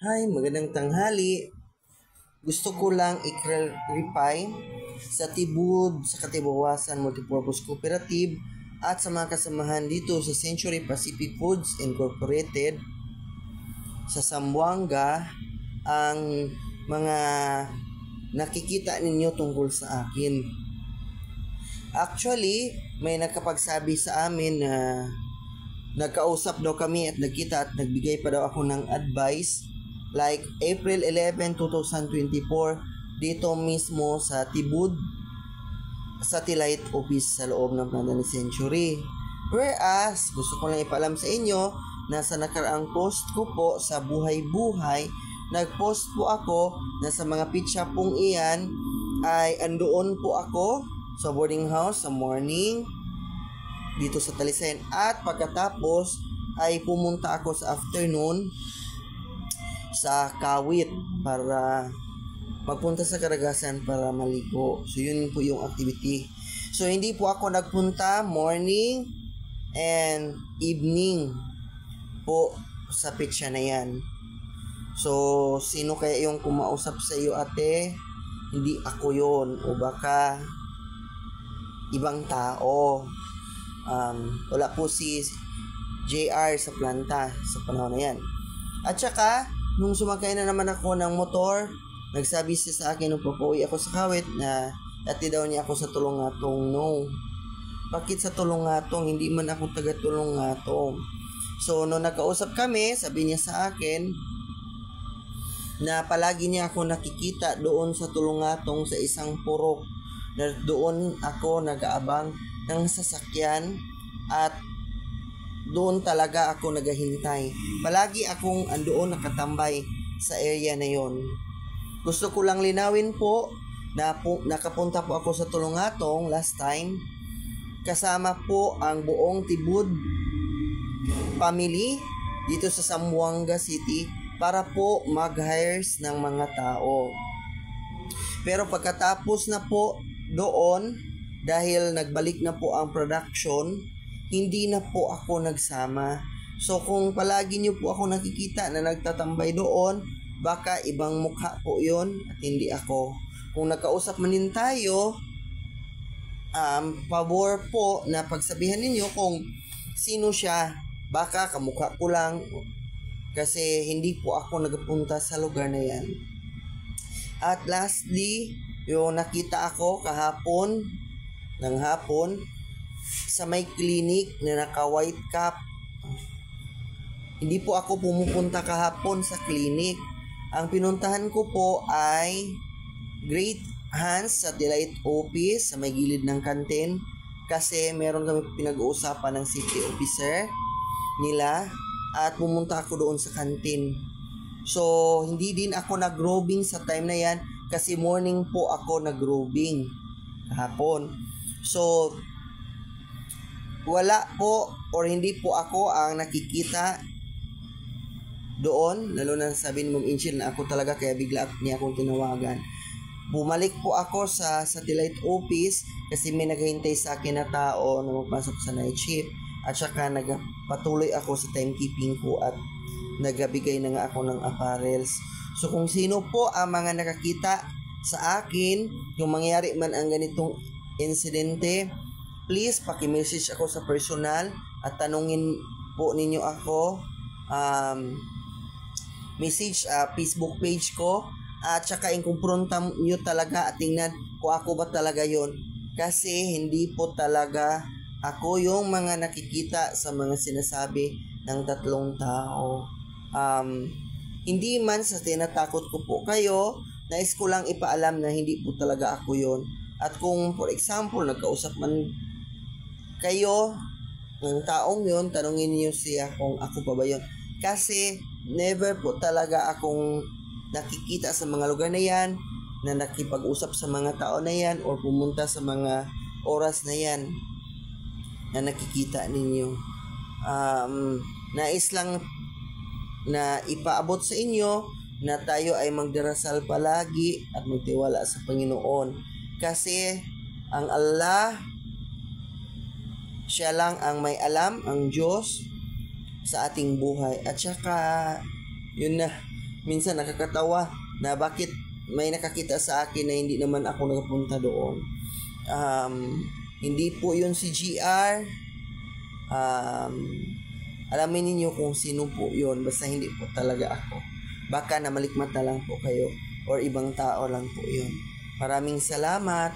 Hi, magandang tanghali. Gusto ko lang i-clarify sa Tibud sa Katibawasan Multipurpose Cooperative at sa mga kasamahan dito sa Century Pacific Foods Incorporated sa Zamboanga ang mga nakikita ninyo tungkol sa akin. Actually, may nakapagsabi sa amin na nagkausap daw kami at nagkita at nagbigay pa daw ako ng advice like April 11, 2024 dito mismo sa Tibud Satellite Office sa loob ng planta ni Century. Whereas, gusto ko lang ipaalam sa inyo na sa nakaraang post ko po sa Buhay-Buhay, nag-post po ako na sa mga pitsa pong iyan ay andoon po ako sa boarding house sa morning dito sa Talisayan at pagkatapos ay pumunta ako sa afternoon sa Kawit para magpunta sa Karagasan para maligo. So yun po yung activity. So hindi po ako nagpunta morning and evening po sa pitsa na yan. So sino kaya yung kumausap sa iyo, ate? Hindi ako yon, o baka ibang tao. Wala po si JR sa planta sa panahon na yan. At saka nung sumakay na naman ako ng motor, nagsabi siya sa akin nung papauwi ako sa Kawit na dati daw niya ako sa Tulungatong. No, bakit sa Tulungatong? Hindi man ako taga Tulungatong. So nung nakausap kami, sabi niya sa akin na palagi niya ako nakikita doon sa Tulungatong sa isang purok, na doon ako nag-aabang ng sasakyan at doon talaga ako naghahintay. Palagi akong andoon nakatambay sa area na yon. Gusto ko lang linawin po na nakapunta po ako sa Tulungatong last time. Kasama po ang buong Tibud family dito sa Zamboanga City para po mag-hires ng mga tao. Pero pagkatapos na po doon, dahil nagbalik na po ang production, hindi na po ako nagsama. So kung palagi nyo po ako nakikita na nagtatambay doon, baka ibang mukha po yon at hindi ako. Kung nagkausap man din tayo, pabor po na pagsabihan ninyo kung sino siya. Baka kamukha ko lang kasi hindi po ako nagpunta sa lugar na yan. At lastly, yung nakita ako kahapon ng hapon sa may clinic na naka white cap. Hindi po ako pumupunta kahapon sa clinic. Ang pinuntahan ko po ay Great Hans Satellite Office sa may gilid ng kantin kasi meron kami pinag-uusapan ng city officer nila at pumunta ako doon sa kantin. So hindi din ako nag-robing sa time na yan kasi morning po ako nag-robing kahapon. So wala po or hindi po ako ang nakikita doon, lalo na sabi ni Ma'am Inchil na ako talaga kaya bigla niya akong tinawagan. Bumalik po ako sa satellite office kasi may naghihintay sa akin na tao na magpasok sa night shift at saka nagpatuloy ako sa timekeeping ko at nagbigay na nga ako ng apparels. So kung sino po ang mga nakakita sa akin, yung mangyari man ang ganitong insidente, please paki-message ako sa personal at tanungin po ninyo ako, message Facebook page ko at saka kumpronta nyo talaga at tingnan kung ako ba talaga yon, kasi hindi po talaga ako yung mga nakikita sa mga sinasabi ng tatlong tao. Hindi man sa tinatakot ko po kayo, nais ko lang ipaalam na hindi po talaga ako yon. At kung for example nagkausap man kayo ng taong yon, tanungin niyo siya kung ako pa ba yon, kasi never po talaga akong nakikita sa mga lugar na yan na nakipag-usap sa mga tao na yan or pumunta sa mga oras na yan na nakikita ninyo. Nais lang na ipaabot sa inyo na tayo ay magdarasal palagi at magtiwala sa Panginoon kasi ang Allah, siya lang ang may alam, ang Diyos sa ating buhay. At saka yun na, minsan nakakatawa na bakit may nakakita sa akin na hindi naman ako nagpunta doon. Hindi po yun si GR. Alamin ninyo kung sino po yun, basta hindi po talaga ako. Baka na malikmat na lang po kayo or ibang tao lang po yun. Maraming salamat.